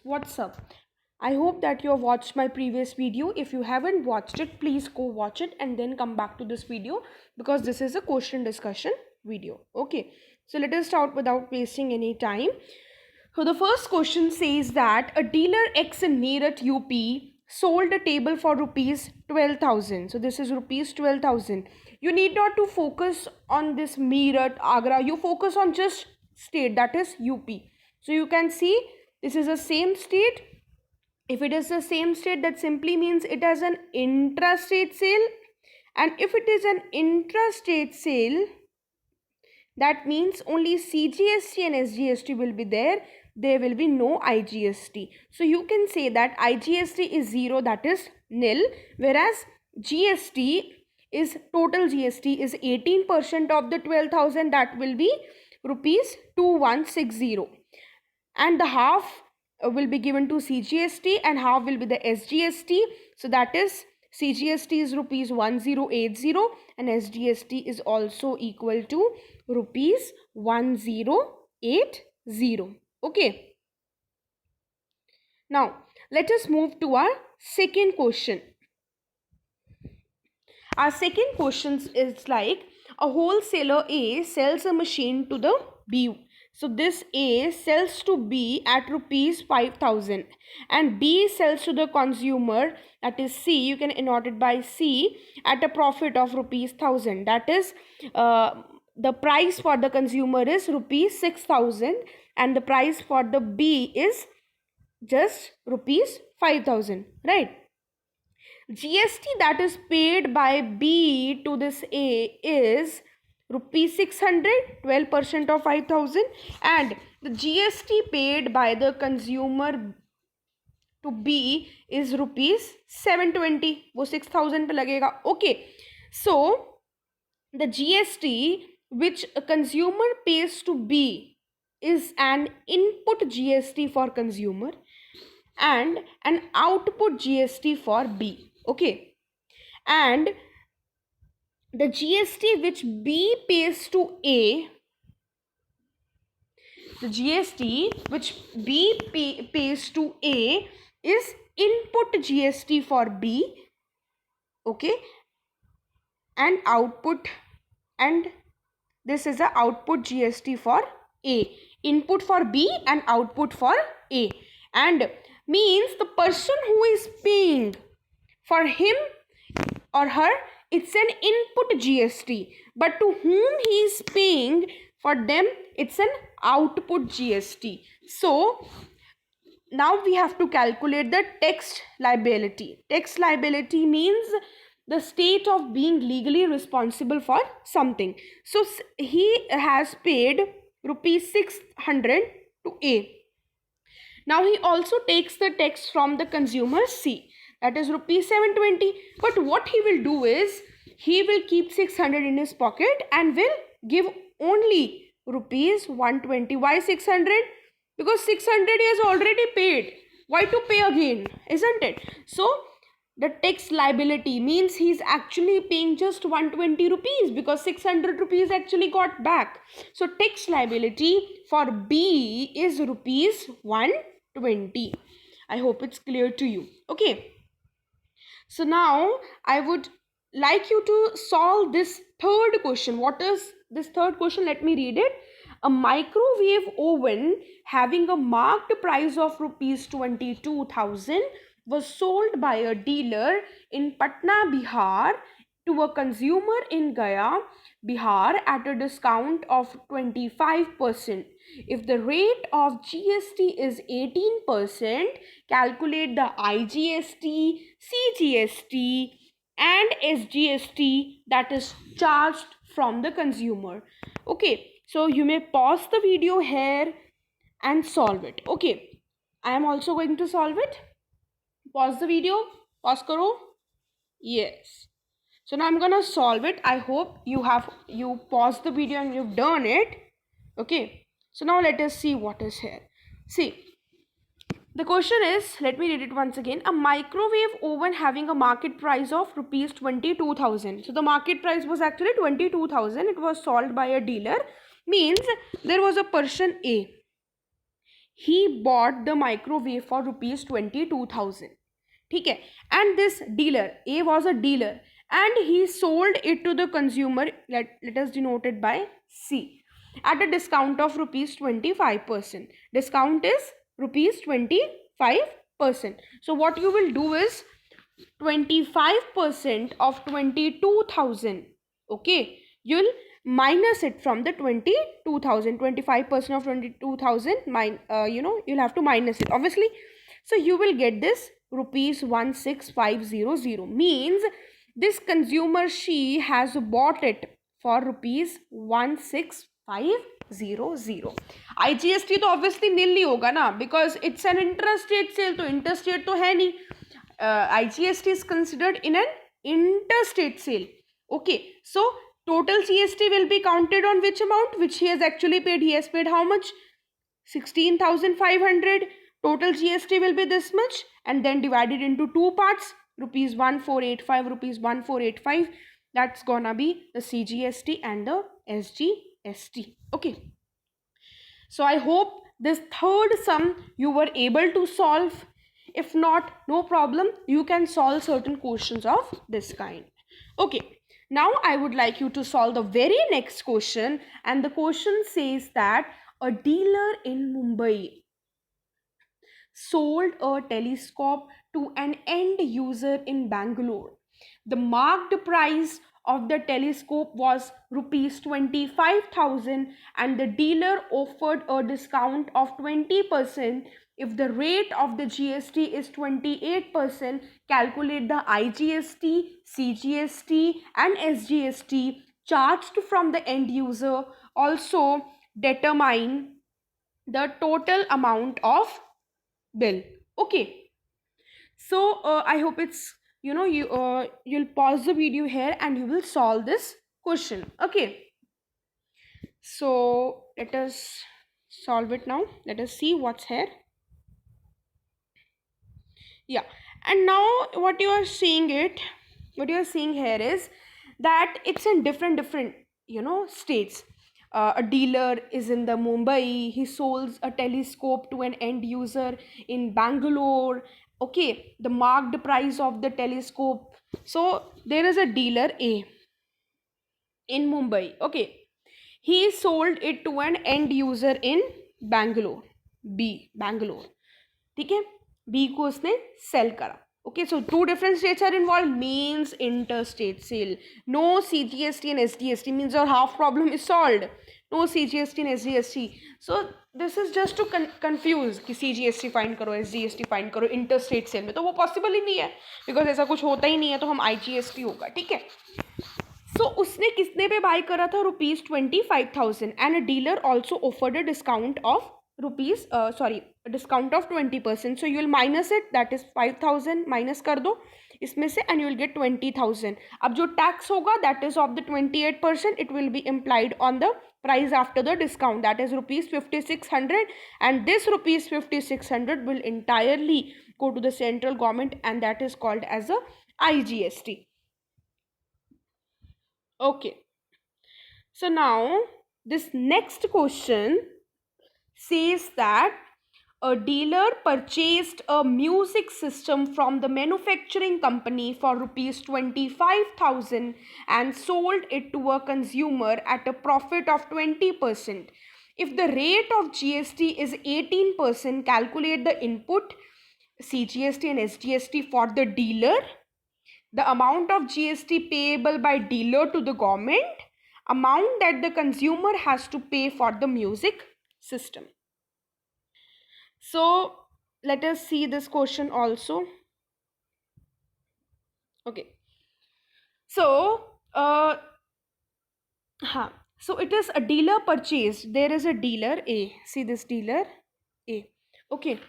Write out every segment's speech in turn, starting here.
What's up? I hope that you have watched my previous video. If you haven't watched it, please go watch it and then come back to this video because this is a question discussion video. Okay, so let us start without wasting any time. So the first question says that a dealer X in Meerut UP sold a table for rupees 12,000. So this is rupees 12,000. You need not to focus on this Meerut, Agra. You focus on just state, that is UP. So you can see this is the same state. If it is the same state, that simply means it has an intrastate sale. And if it is an intrastate sale, that means only CGST and SGST will be there. There will be no IGST. So you can say that IGST is 0, that is nil, whereas GST is total GST is 18% of the 12,000, that will be rupees 2160. And the half will be given to CGST and half will be the SGST. So that is CGST is rupees 1080 and SGST is also equal to rupees 1080. Okay. Now let us move to our second question. Our second question is like a wholesaler A sells a machine to the B. So this A sells to B at rupees 5,000 and B sells to the consumer, that is C, you can denote it by C, at a profit of rupees 1,000. That is the price for the consumer is rupees 6,000 and the price for the B is just rupees 5,000, right? GST that is paid by B to this A is rupees 600, 12% of 5,000, and the GST paid by the consumer to B is rupees 720. वो 6,000 पे लगेगा. Okay, so the GST which a consumer pays to B is an input GST for consumer and an output GST for B. Okay, and the GST which B pays to A, the GST which B pays to A is input GST for B, okay, and output, and this is the output GST for A. Input for B and output for A, and means the person who is paying, for him or her, it's an input GST, but to whom he is paying, for them it's an output GST. So now we have to calculate the tax liability. Tax liability means the state of being legally responsible for something. So he has paid rupees 600 to A. Now he also takes the tax from the consumer C, that is rupees 720. But what he will do is he will keep 600 in his pocket and will give only rupees 120. Why 600? Because 600 he has already paid. Why to pay again? Isn't it? So the tax liability means he's actually paying just 120 rupees because 600 rupees actually got back. So tax liability for B is rupees 120. I hope it's clear to you. Okay. So now I would like you to solve this third question. What is this third question? Let me read it. A microwave oven having a marked price of rupees 22,000 was sold by a dealer in Patna, Bihar to a consumer in Gaya, Bihar at a discount of 25%. If the rate of GST is 18%, calculate the IGST, CGST and SGST that is charged from the consumer. Okay, so you may pause the video here and solve it. Okay, I am also going to solve it. Pause the video. Pause karo. Yes. So now I'm gonna solve it. I hope you paused the video and you've done it. Okay. So now let us see what is here. See, the question is, let me read it once again. A microwave oven having a market price of rupees 22,000. So the market price was actually 22,000. It was sold by a dealer. Means there was a person A. he bought the microwave for rupees 22,000. ठीक है, and this dealer, A was a dealer, and he sold it to the consumer, let us denote it by C, at a discount of rupees 25%. Discount is rupees 25%. So what you will do is 25% of 22,000, okay, you'll minus it from the 22,000. 25% of 22,000, you'll have to minus it, obviously. So you will get this rupees 16,500, means this consumer, she has bought it for rupees 16,500. IGST तो obviously nil ही होगा ना, because it's an interstate sale, तो interstate तो है नहीं. IGST is considered in an interstate sale. Okay, so total GST will be counted on which amount, which he has actually paid. He has paid how much? 16,500. Total GST will be this much, and then divided into two parts, rupees 1485, rupees 1485. That's gonna be the CGST and the SGST. Okay, so I hope this third sum you were able to solve. If not, no problem, you can solve certain questions of this kind. Okay, now I would like you to solve the very next question, and the question says that a dealer in Mumbai sold a telescope to an end user in Bangalore. The marked price of the telescope was rupees 25,000, and the dealer offered a discount of 20%. If the rate of the GST is 28%, calculate the IGST, CGST and SGST charged from the end user. Also determine the total amount of bill. Okay, so I hope it's, you'll pause the video here and you will solve this question. Okay, so let us solve it now. Let us see what's here. Yeah, and now what you are seeing here is that it's in different states. A dealer is in the Mumbai, he sells a telescope to an end user in Bangalore. Okay, the marked price of the telescope. So there is a dealer A in Mumbai. Okay, he sold it to an end user in Bangalore, Bangalore. ठीक है, B को उसने cell करा. Okay, so two different states are involved, means interstate sale. No CGST and SGST, means your half problem is solved. No CGST and SGST. So this is just to confuse कि CGST find करो, SGST find करो interstate sale में, तो वो possible ही नहीं है, because ऐसा कुछ होता ही नहीं है, तो हम IGST होगा. ठीक है, सो उसने कितने पे बाय करा था? Rupees 25,000, and a dealer also offered a discount of discount of 20%. So you will minus it, that is 5,000 minus कर दो इसमें से, एंड यू विल गेट 20,000. अब जो टैक्स होगा that is of the 28%, it will be implied on the price after the discount, that is rupees 5,600, and this rupees 5,600 will entirely go to the central government, and that is called as a IGST. Okay, so now this next question says that a dealer purchased a music system from the manufacturing company for rupees 25,000 and sold it to a consumer at a profit of 20%. If the rate of GST is 18%, calculate the input CGST and SGST for the dealer, the amount of GST payable by dealer to the government, amount that the consumer has to pay for the music system. So let us see this question also. Okay, so so it is a dealer purchased. There is a dealer A. See this dealer A. Okay,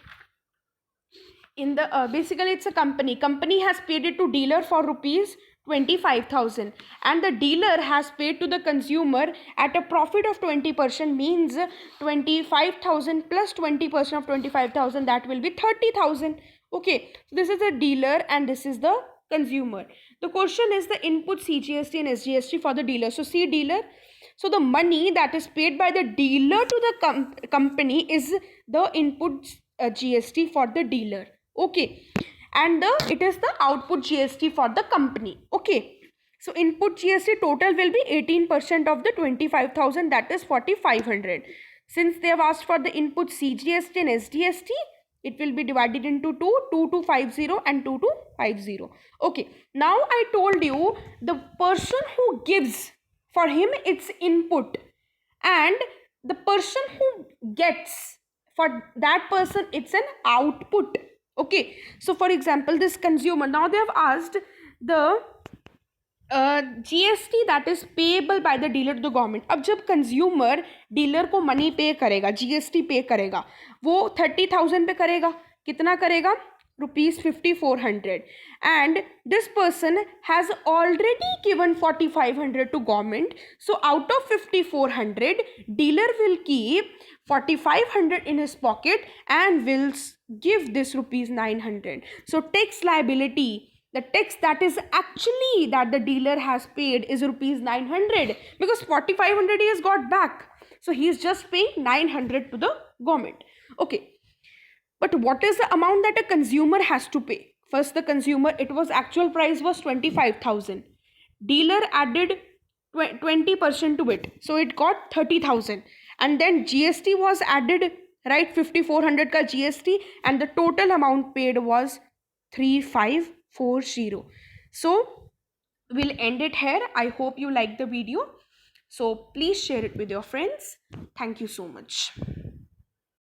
in the basically it's a company has paid it to dealer for rupees 25,000, and the dealer has paid to the consumer at a profit of 20%, means 25,000 plus 20% of 25,000, that will be 30,000. Okay, so this is the dealer and this is the consumer. The question is the input CGST and SGST for the dealer. So see dealer, So the money that is paid by the dealer to the company is the input GST for the dealer. Okay, and it is the output GST for the company. Okay, so input GST total will be 18% of the 25,000, that is 4,500. Since they have asked for the input CGST and SDST, it will be divided into 2250 and 2250. Okay, now I told you the person who gives, for him it's input, and the person who gets, for that person it's an output. Okay, so for example, this consumer, now they have asked the GST that is payable by the dealer to the government. अब जब consumer dealer को money पे करेगा, GST पे करेगा, वो 30,000 पे करेगा, कितना करेगा, ₹5,400, and this person has already given 4,500 to government. So out of 5,400, dealer will keep 4,500 in his pocket and will give this ₹900. So tax liability, the tax that is actually that the dealer has paid is ₹900, because 4,500 he has got back. So he is just paying 900 to the government. Okay. But what is the amount that a consumer has to pay? First, the consumer, it was actual price was 25,000. Dealer added 20% to it. So it got 30,000. And then GST was added, right? 5,400 ka GST, and the total amount paid was 3,540. So we'll end it here. I hope you like the video. So please share it with your friends. Thank you so much.